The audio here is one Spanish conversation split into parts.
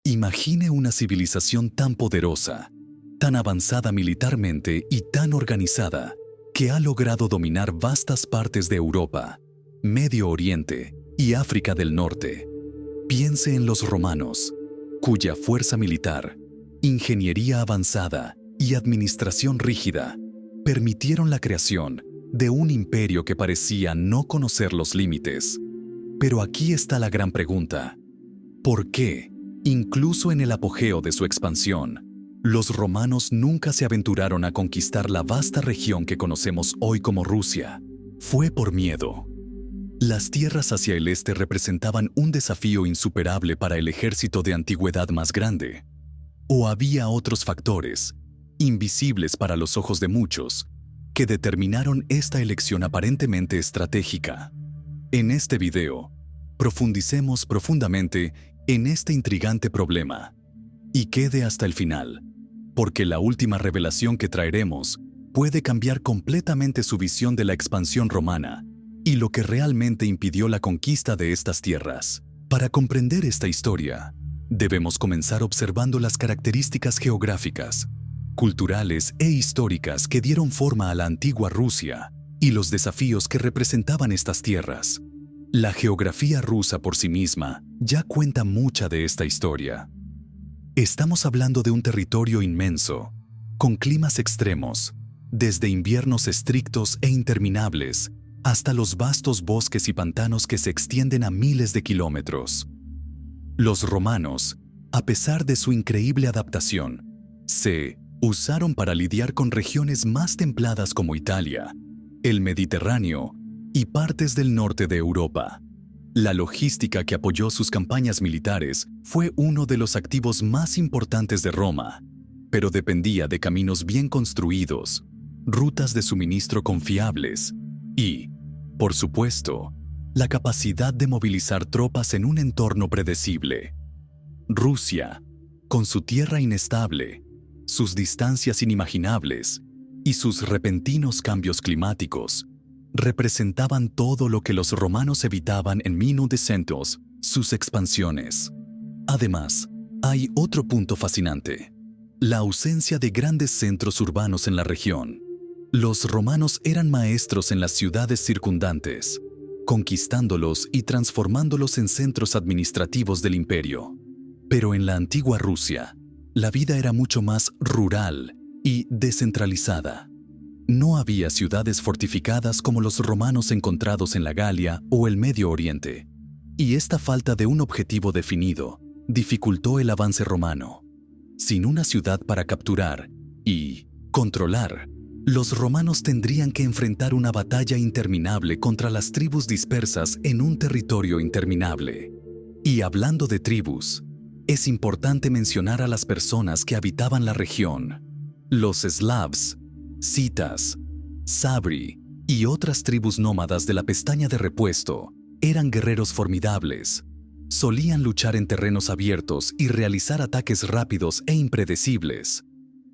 Imagine una civilización tan poderosa, tan avanzada militarmente y tan organizada, que ha logrado dominar vastas partes de Europa, Medio Oriente y África del Norte. Piense en los romanos, cuya fuerza militar, ingeniería avanzada y administración rígida permitieron la creación de un imperio que parecía no conocer los límites. Pero aquí está la gran pregunta: ¿por qué, incluso en el apogeo de su expansión, los romanos nunca se aventuraron a conquistar la vasta región que conocemos hoy como Rusia? Fue por miedo. Las tierras hacia el este representaban un desafío insuperable para el ejército de antigüedad más grande. ¿O había otros factores, invisibles para los ojos de muchos, que determinaron esta elección aparentemente estratégica? En este video, profundicemos profundamente en este intrigante problema. Y quede hasta el final, porque la última revelación que traeremos puede cambiar completamente su visión de la expansión romana y lo que realmente impidió la conquista de estas tierras. Para comprender esta historia, debemos comenzar observando las características geográficas, culturales e históricas que dieron forma a la antigua Rusia y los desafíos que representaban estas tierras. La geografía rusa por sí misma ya cuenta mucha de esta historia. Estamos hablando de un territorio inmenso, con climas extremos, desde inviernos estrictos e interminables hasta los vastos bosques y pantanos que se extienden a miles de kilómetros. Los romanos, a pesar de su increíble adaptación, se usaron para lidiar con regiones más templadas como Italia, el Mediterráneo y partes del norte de Europa. La logística que apoyó sus campañas militares fue uno de los activos más importantes de Roma, pero dependía de caminos bien construidos, rutas de suministro confiables y, por supuesto, la capacidad de movilizar tropas en un entorno predecible. Rusia, con su tierra inestable, sus distancias inimaginables y sus repentinos cambios climáticos, representaban todo lo que los romanos evitaban en 1900, sus expansiones. Además, hay otro punto fascinante: la ausencia de grandes centros urbanos en la región. Los romanos eran maestros en las ciudades circundantes, conquistándolos y transformándolos en centros administrativos del imperio. Pero en la antigua Rusia, la vida era mucho más rural y descentralizada. No había ciudades fortificadas como los romanos encontrados en la Galia o el Medio Oriente, y esta falta de un objetivo definido dificultó el avance romano. Sin una ciudad para capturar y controlar, los romanos tendrían que enfrentar una batalla interminable contra las tribus dispersas en un territorio interminable. Y hablando de tribus, es importante mencionar a las personas que habitaban la región. Los eslavs, citas, sabri y otras tribus nómadas de la pestaña de repuesto eran guerreros formidables. Solían luchar en terrenos abiertos y realizar ataques rápidos e impredecibles,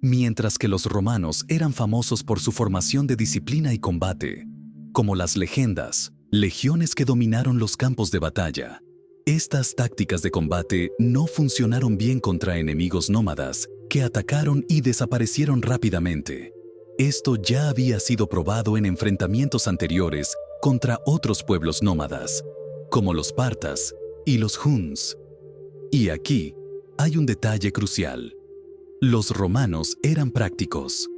mientras que los romanos eran famosos por su formación de disciplina y combate, como las leyendas, legiones que dominaron los campos de batalla. Estas tácticas de combate no funcionaron bien contra enemigos nómadas que atacaron y desaparecieron rápidamente. Esto ya había sido probado en enfrentamientos anteriores contra otros pueblos nómadas, como los partas y los huns. Y aquí hay un detalle crucial: los romanos eran prácticos.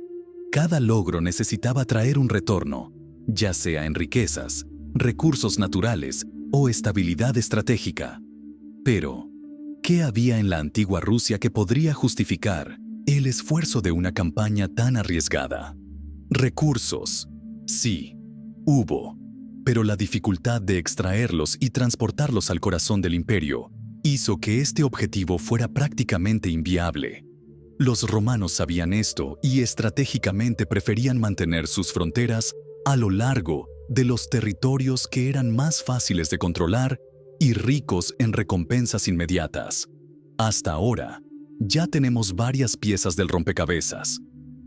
Cada logro necesitaba traer un retorno, ya sea en riquezas, recursos naturales o estabilidad estratégica. Pero, ¿qué había en la antigua Rusia que podría justificar el esfuerzo de una campaña tan arriesgada? Recursos, sí, hubo, pero la dificultad de extraerlos y transportarlos al corazón del imperio hizo que este objetivo fuera prácticamente inviable. Los romanos sabían esto y estratégicamente preferían mantener sus fronteras a lo largo de los territorios que eran más fáciles de controlar y ricos en recompensas inmediatas. Hasta ahora, ya tenemos varias piezas del rompecabezas,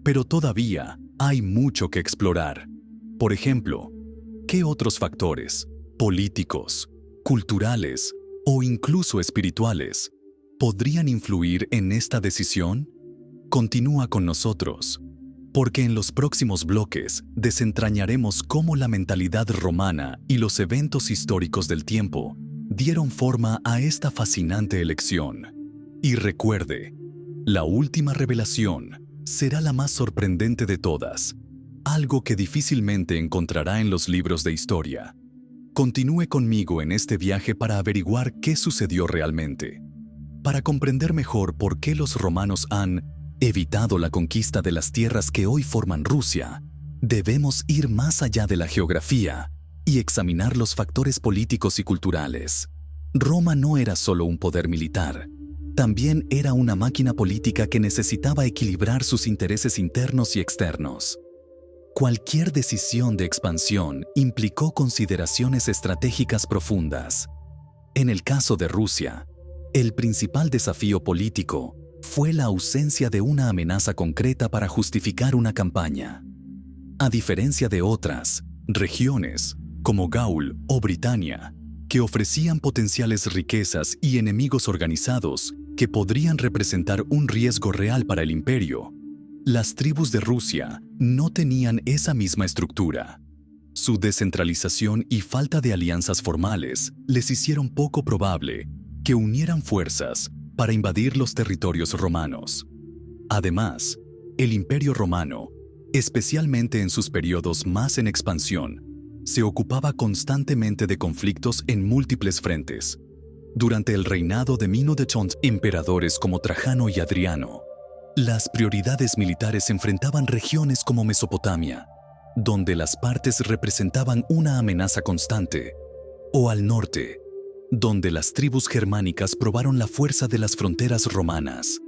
pero todavía hay mucho que explorar. Por ejemplo, ¿qué otros factores, políticos, culturales o incluso espirituales, podrían influir en esta decisión? Continúa con nosotros, porque en los próximos bloques desentrañaremos cómo la mentalidad romana y los eventos históricos del tiempo dieron forma a esta fascinante elección. Y recuerde, la última revelación será la más sorprendente de todas, algo que difícilmente encontrará en los libros de historia. Continúe conmigo en este viaje para averiguar qué sucedió realmente, para comprender mejor por qué los romanos han evitado la conquista de las tierras que hoy forman Rusia. Debemos ir más allá de la geografía y examinar los factores políticos y culturales. Roma no era solo un poder militar, también era una máquina política que necesitaba equilibrar sus intereses internos y externos. Cualquier decisión de expansión implicó consideraciones estratégicas profundas. En el caso de Rusia, el principal desafío político fue la ausencia de una amenaza concreta para justificar una campaña. A diferencia de otras regiones, como Gaul o Britania, que ofrecían potenciales riquezas y enemigos organizados que podrían representar un riesgo real para el imperio, las tribus de Rusia no tenían esa misma estructura. Su descentralización y falta de alianzas formales les hicieron poco probable que unieran fuerzas para invadir los territorios romanos. Además, el Imperio Romano, especialmente en sus periodos más en expansión, se ocupaba constantemente de conflictos en múltiples frentes. Durante el reinado de emperadores como Trajano y Adriano, las prioridades militares enfrentaban regiones como Mesopotamia, donde las partes representaban una amenaza constante, o al norte, donde las tribus germánicas probaron la fuerza de las fronteras romanas.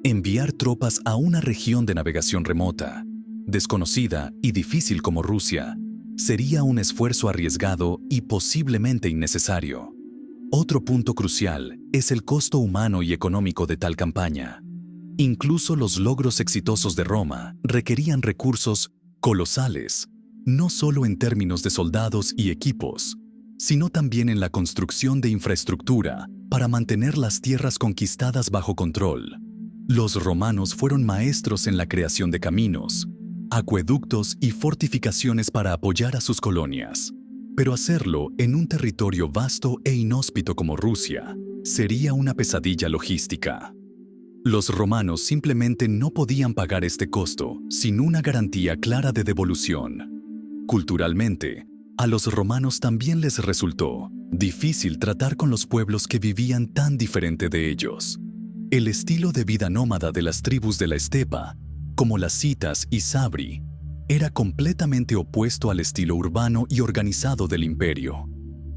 Enviar tropas a una región de navegación remota, desconocida y difícil como Rusia, sería un esfuerzo arriesgado y posiblemente innecesario. Otro punto crucial es el costo humano y económico de tal campaña. Incluso los logros exitosos de Roma requerían recursos colosales, no solo en términos de soldados y equipos, sino también en la construcción de infraestructura para mantener las tierras conquistadas bajo control. Los romanos fueron maestros en la creación de caminos, acueductos y fortificaciones para apoyar a sus colonias. Pero hacerlo en un territorio vasto e inhóspito como Rusia sería una pesadilla logística. Los romanos simplemente no podían pagar este costo sin una garantía clara de devolución. Culturalmente, a los romanos también les resultó difícil tratar con los pueblos que vivían tan diferente de ellos. El estilo de vida nómada de las tribus de la estepa, como las citas y sabri, era completamente opuesto al estilo urbano y organizado del imperio.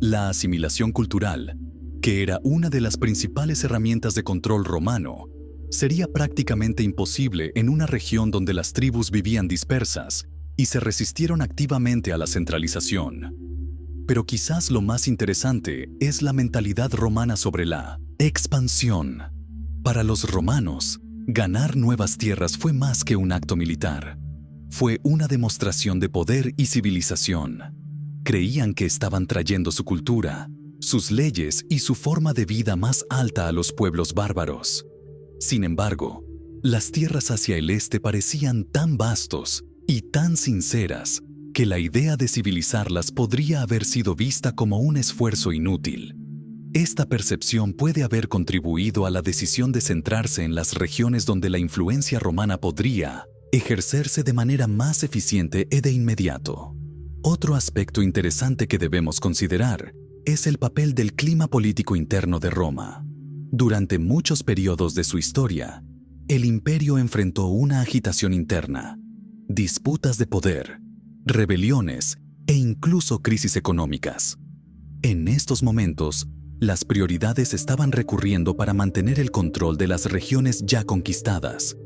La asimilación cultural, que era una de las principales herramientas de control romano, sería prácticamente imposible en una región donde las tribus vivían dispersas y se resistieron activamente a la centralización. Pero quizás lo más interesante es la mentalidad romana sobre la expansión. Para los romanos, ganar nuevas tierras fue más que un acto militar. Fue una demostración de poder y civilización. Creían que estaban trayendo su cultura, sus leyes y su forma de vida más alta a los pueblos bárbaros. Sin embargo, las tierras hacia el este parecían tan vastos y tan sinceras que la idea de civilizarlas podría haber sido vista como un esfuerzo inútil. Esta percepción puede haber contribuido a la decisión de centrarse en las regiones donde la influencia romana podría ejercerse de manera más eficiente y de inmediato. Otro aspecto interesante que debemos considerar es el papel del clima político interno de Roma. Durante muchos periodos de su historia, el imperio enfrentó una agitación interna, disputas de poder, rebeliones e incluso crisis económicas. En estos momentos, las prioridades estaban recurriendo para mantener el control de las regiones ya conquistadas,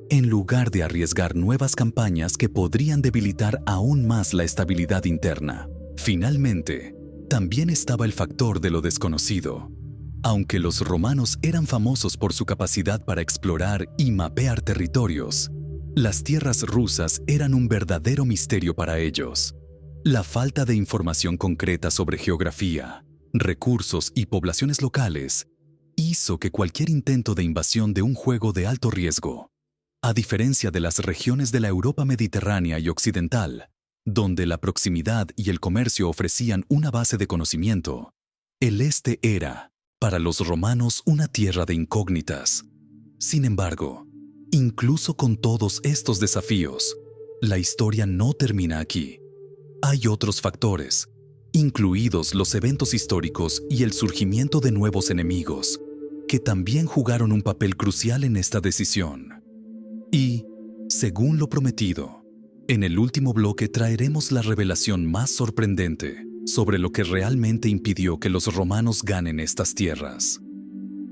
en lugar de arriesgar nuevas campañas que podrían debilitar aún más la estabilidad interna. Finalmente, también estaba el factor de lo desconocido. Aunque los romanos eran famosos por su capacidad para explorar y mapear territorios, las tierras rusas eran un verdadero misterio para ellos. La falta de información concreta sobre geografía, recursos y poblaciones locales hizo que cualquier intento de invasión de un juego de alto riesgo, a diferencia de las regiones de la Europa mediterránea y occidental, donde la proximidad y el comercio ofrecían una base de conocimiento, el este era, para los romanos, una tierra de incógnitas. Sin embargo, incluso con todos estos desafíos, la historia no termina aquí. Hay otros factores, incluidos los eventos históricos y el surgimiento de nuevos enemigos, que también jugaron un papel crucial en esta decisión. Y, según lo prometido, en el último bloque traeremos la revelación más sorprendente sobre lo que realmente impidió que los romanos ganen estas tierras.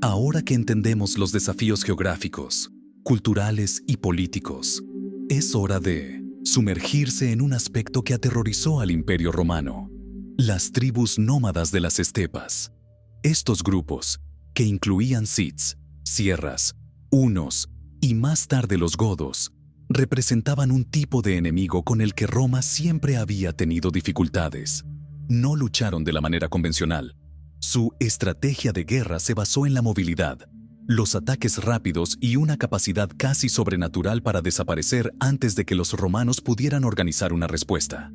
Ahora que entendemos los desafíos geográficos, culturales y políticos, es hora de sumergirse en un aspecto que aterrorizó al Imperio Romano: las tribus nómadas de las estepas. Estos grupos, que incluían sits, sierras, hunos y más tarde los godos, representaban un tipo de enemigo con el que Roma siempre había tenido dificultades. No lucharon de la manera convencional. Su estrategia de guerra se basó en la movilidad, los ataques rápidos y una capacidad casi sobrenatural para desaparecer antes de que los romanos pudieran organizar una respuesta.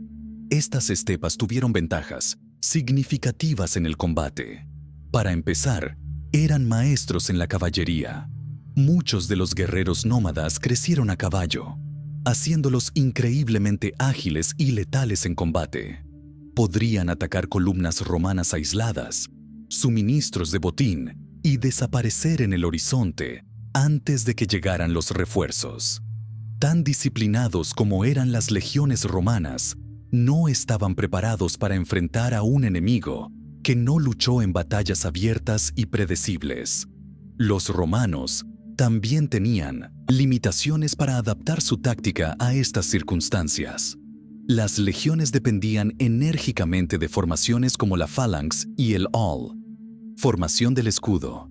Estas estepas tuvieron ventajas significativas en el combate. Para empezar, eran maestros en la caballería. Muchos de los guerreros nómadas crecieron a caballo, haciéndolos increíblemente ágiles y letales en combate. Podrían atacar columnas romanas aisladas, suministros de botín y desaparecer en el horizonte antes de que llegaran los refuerzos. Tan disciplinados como eran las legiones romanas, no estaban preparados para enfrentar a un enemigo que no luchó en batallas abiertas y predecibles. Los romanos también tenían limitaciones para adaptar su táctica a estas circunstancias. Las legiones dependían enérgicamente de formaciones como la phalanx y el all, formación del escudo,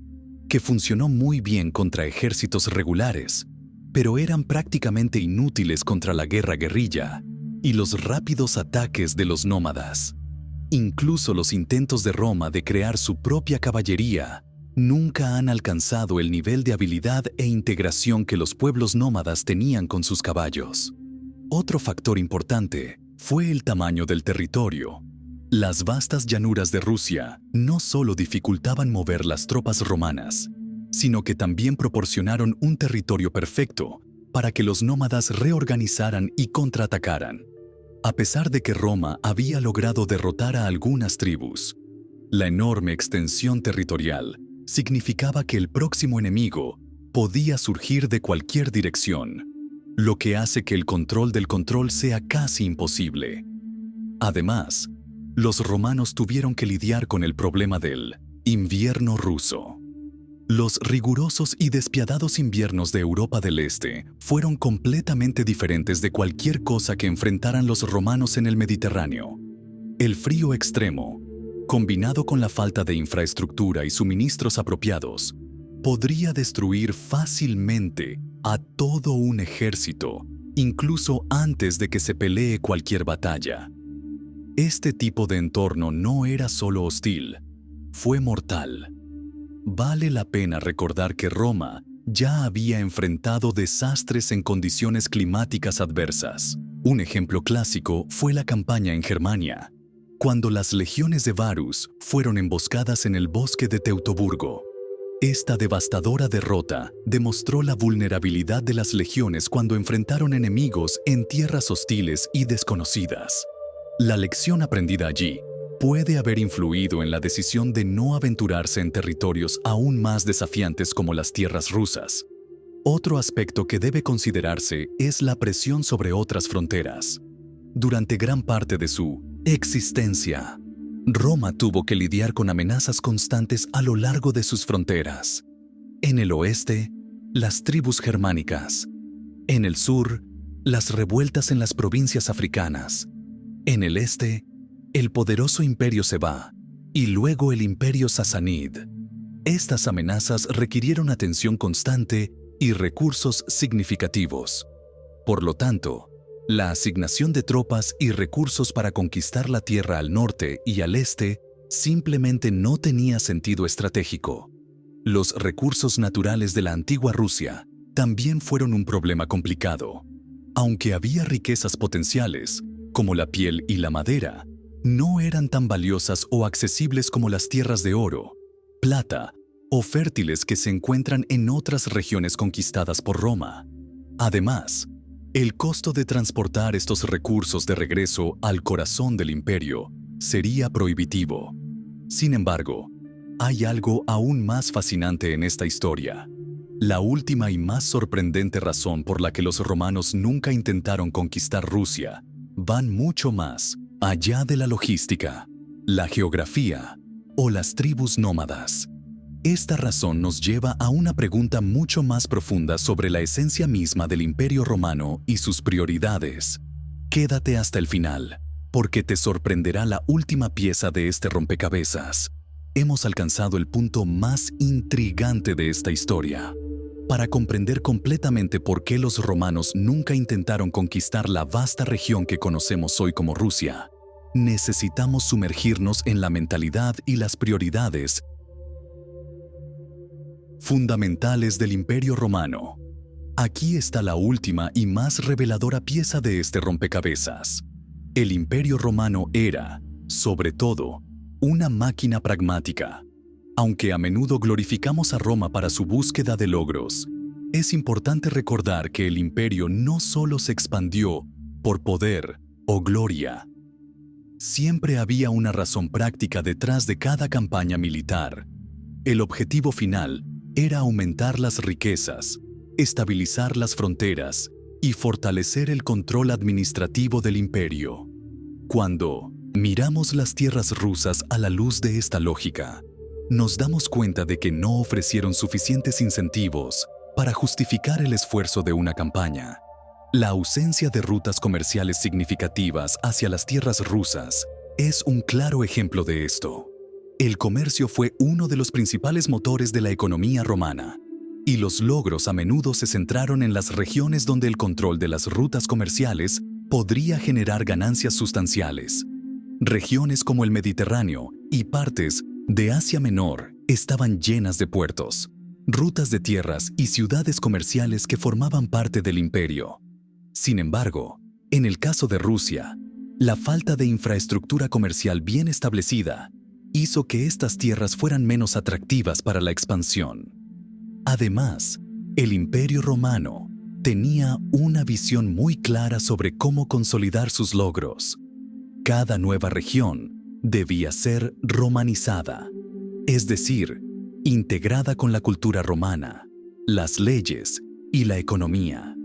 que funcionó muy bien contra ejércitos regulares, pero eran prácticamente inútiles contra la guerrilla y los rápidos ataques de los nómadas. Incluso los intentos de Roma de crear su propia caballería nunca han alcanzado el nivel de habilidad e integración que los pueblos nómadas tenían con sus caballos. Otro factor importante fue el tamaño del territorio. Las vastas llanuras de Rusia no solo dificultaban mover las tropas romanas, sino que también proporcionaron un territorio perfecto para que los nómadas reorganizaran y contraatacaran. A pesar de que Roma había logrado derrotar a algunas tribus, la enorme extensión territorial significaba que el próximo enemigo podía surgir de cualquier dirección, lo que hace que el control del control sea casi imposible. Además, los romanos tuvieron que lidiar con el problema del invierno ruso. Los rigurosos y despiadados inviernos de Europa del Este fueron completamente diferentes de cualquier cosa que enfrentaran los romanos en el Mediterráneo. El frío extremo, combinado con la falta de infraestructura y suministros apropiados, podría destruir fácilmente a todo un ejército, incluso antes de que se pelee cualquier batalla. Este tipo de entorno no era solo hostil, fue mortal. Vale la pena recordar que Roma ya había enfrentado desastres en condiciones climáticas adversas. Un ejemplo clásico fue la campaña en Germania, cuando las legiones de Varus fueron emboscadas en el bosque de Teutoburgo. Esta devastadora derrota demostró la vulnerabilidad de las legiones cuando enfrentaron enemigos en tierras hostiles y desconocidas. La lección aprendida allí puede haber influido en la decisión de no aventurarse en territorios aún más desafiantes como las tierras rusas. Otro aspecto que debe considerarse es la presión sobre otras fronteras. Durante gran parte de su existencia, Roma tuvo que lidiar con amenazas constantes a lo largo de sus fronteras. En el oeste, las tribus germánicas. En el sur, las revueltas en las provincias africanas. En el este, el poderoso imperio Sebá y luego el imperio sasánid. Estas amenazas requirieron atención constante y recursos significativos. Por lo tanto, la asignación de tropas y recursos para conquistar la tierra al norte y al este simplemente no tenía sentido estratégico. Los recursos naturales de la antigua Rusia también fueron un problema complicado. Aunque había riquezas potenciales, como la piel y la madera, no eran tan valiosas o accesibles como las tierras de oro, plata o fértiles que se encuentran en otras regiones conquistadas por Roma. Además, el costo de transportar estos recursos de regreso al corazón del imperio sería prohibitivo. Sin embargo, hay algo aún más fascinante en esta historia. La última y más sorprendente razón por la que los romanos nunca intentaron conquistar Rusia van mucho más allá de la logística, la geografía o las tribus nómadas. Esta razón nos lleva a una pregunta mucho más profunda sobre la esencia misma del Imperio Romano y sus prioridades. Quédate hasta el final, porque te sorprenderá la última pieza de este rompecabezas. Hemos alcanzado el punto más intrigante de esta historia. Para comprender completamente por qué los romanos nunca intentaron conquistar la vasta región que conocemos hoy como Rusia, necesitamos sumergirnos en la mentalidad y las prioridades fundamentales del Imperio Romano. Aquí está la última y más reveladora pieza de este rompecabezas. El Imperio Romano era, sobre todo, una máquina pragmática. Aunque a menudo glorificamos a Roma para su búsqueda de logros, es importante recordar que el imperio no solo se expandió por poder o gloria. Siempre había una razón práctica detrás de cada campaña militar. El objetivo final era aumentar las riquezas, estabilizar las fronteras y fortalecer el control administrativo del imperio. Cuando miramos las tierras rusas a la luz de esta lógica, nos damos cuenta de que no ofrecieron suficientes incentivos para justificar el esfuerzo de una campaña. La ausencia de rutas comerciales significativas hacia las tierras rusas es un claro ejemplo de esto. El comercio fue uno de los principales motores de la economía romana, y los logros a menudo se centraron en las regiones donde el control de las rutas comerciales podría generar ganancias sustanciales. Regiones como el Mediterráneo y partes de Asia Menor estaban llenas de puertos, rutas de tierras y ciudades comerciales que formaban parte del imperio. Sin embargo, en el caso de Rusia, la falta de infraestructura comercial bien establecida hizo que estas tierras fueran menos atractivas para la expansión. Además, el Imperio Romano tenía una visión muy clara sobre cómo consolidar sus logros. Cada nueva región debía ser romanizada, es decir, integrada con la cultura romana, las leyes y la economía.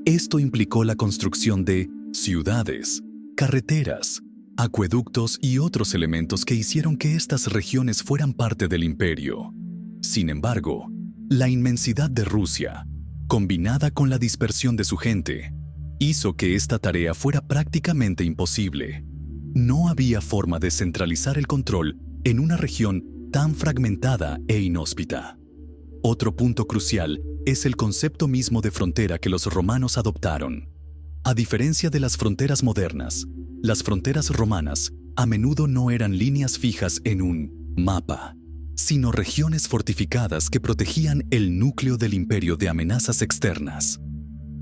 Esto implicó la construcción de ciudades, carreteras, acueductos y otros elementos que hicieron que estas regiones fueran parte del imperio. Sin embargo, la inmensidad de Rusia, combinada con la dispersión de su gente, hizo que esta tarea fuera prácticamente imposible. No había forma de centralizar el control en una región tan fragmentada e inhóspita. Otro punto crucial es el concepto mismo de frontera que los romanos adoptaron. A diferencia de las fronteras modernas, las fronteras romanas a menudo no eran líneas fijas en un mapa, sino regiones fortificadas que protegían el núcleo del imperio de amenazas externas.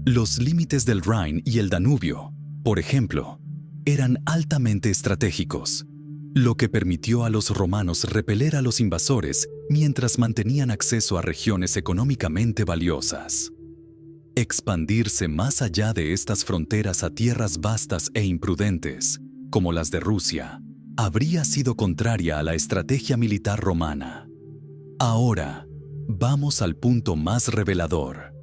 Los límites del Rin y el Danubio, por ejemplo, eran altamente estratégicos, lo que permitió a los romanos repeler a los invasores mientras mantenían acceso a regiones económicamente valiosas. Expandirse más allá de estas fronteras a tierras vastas e imprudentes, como las de Rusia, habría sido contraria a la estrategia militar romana. Ahora, vamos al punto más revelador.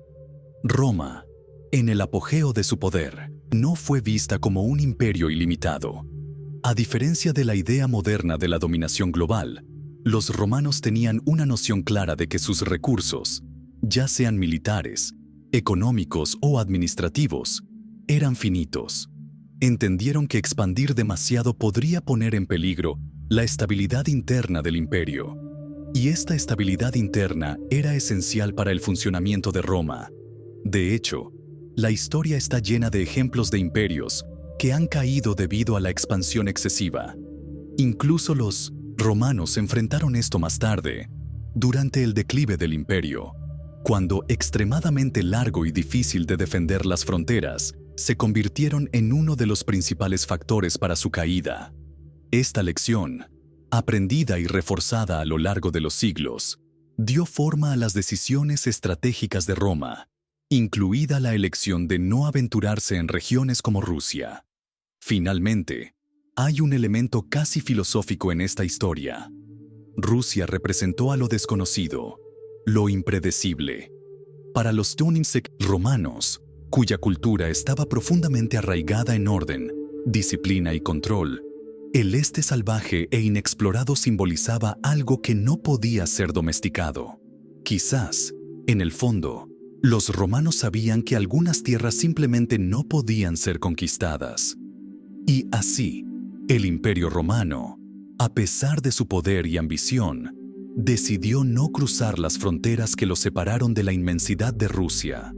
Roma, en el apogeo de su poder, no fue vista como un imperio ilimitado. A diferencia de la idea moderna de la dominación global, los romanos tenían una noción clara de que sus recursos, ya sean militares, económicos o administrativos, eran finitos. Entendieron que expandir demasiado podría poner en peligro la estabilidad interna del imperio. Y esta estabilidad interna era esencial para el funcionamiento de Roma. De hecho, la historia está llena de ejemplos de imperios que han caído debido a la expansión excesiva. Incluso los romanos enfrentaron esto más tarde. Durante el declive del imperio, cuando extremadamente largo y difícil de defender las fronteras, se convirtieron en uno de los principales factores para su caída. Esta lección, aprendida y reforzada a lo largo de los siglos, dio forma a las decisiones estratégicas de Roma, incluida la elección de no aventurarse en regiones como Rusia. Finalmente, hay un elemento casi filosófico en esta historia. Rusia representó a lo desconocido, lo impredecible. Para los Tuninsek romanos, cuya cultura estaba profundamente arraigada en orden, disciplina y control, el este salvaje e inexplorado simbolizaba algo que no podía ser domesticado. Quizás, en el fondo, los romanos sabían que algunas tierras simplemente no podían ser conquistadas. Y así, el Imperio Romano, a pesar de su poder y ambición, decidió no cruzar las fronteras que lo separaron de la inmensidad de Rusia.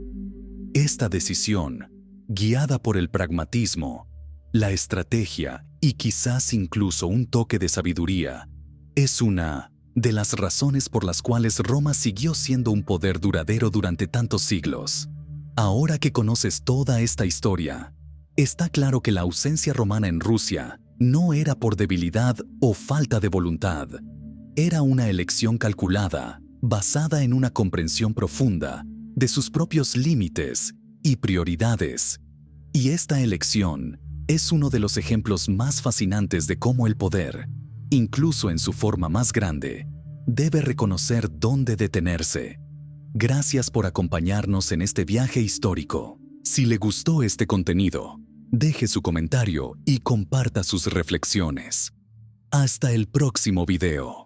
Esta decisión, guiada por el pragmatismo, la estrategia y quizás incluso un toque de sabiduría, es una de las razones por las cuales Roma siguió siendo un poder duradero durante tantos siglos. Ahora que conoces toda esta historia, está claro que la ausencia romana en Rusia no era por debilidad o falta de voluntad. Era una elección calculada, basada en una comprensión profunda de sus propios límites y prioridades. Y esta elección es uno de los ejemplos más fascinantes de cómo el poder, incluso en su forma más grande, debe reconocer dónde detenerse. Gracias por acompañarnos en este viaje histórico. Si le gustó este contenido, deje su comentario y comparta sus reflexiones. Hasta el próximo video.